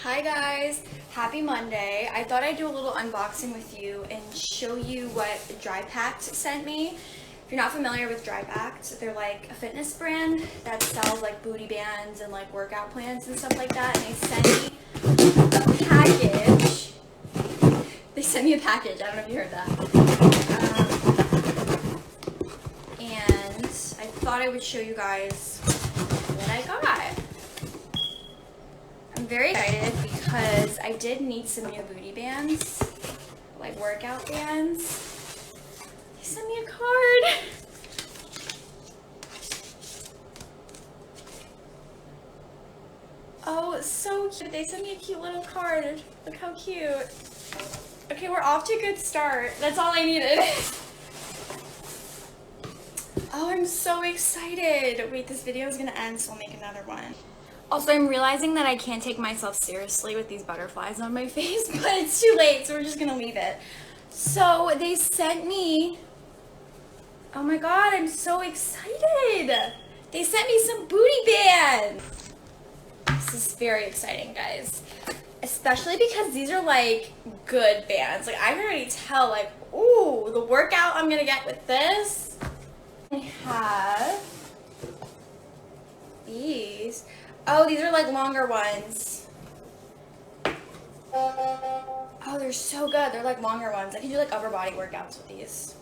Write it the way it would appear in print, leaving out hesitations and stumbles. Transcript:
Hi guys, happy Monday. I thought I'd do a little unboxing with you and show you what Dripact sent me. If you're not familiar with Dripact, they're like a fitness brand that sells like booty bands and like workout plans and stuff like that. And they sent me a package. They sent me a package, I don't know if you heard that. And I thought I would show you guys what I got. I'm very excited because I did need some new booty bands, like workout bands. They sent me a card. Oh, so cute. They sent me a cute little card. Look how cute. Okay, we're off to a good start. That's all I needed. Oh, I'm so excited. Wait, this video is gonna end, so I'll make another one. Also, I'm realizing that I can't take myself seriously with these butterflies on my face, but it's too late, so we're just gonna leave it. So they sent me, oh my god, I'm so excited. They sent me some booty bands. This is very exciting, guys. Especially because these are like good bands. Like I can already tell, like, ooh, the workout I'm gonna get with this. I have these. Oh, these are like longer ones. Oh, they're so good. They're like longer ones. I can do like upper body workouts with these.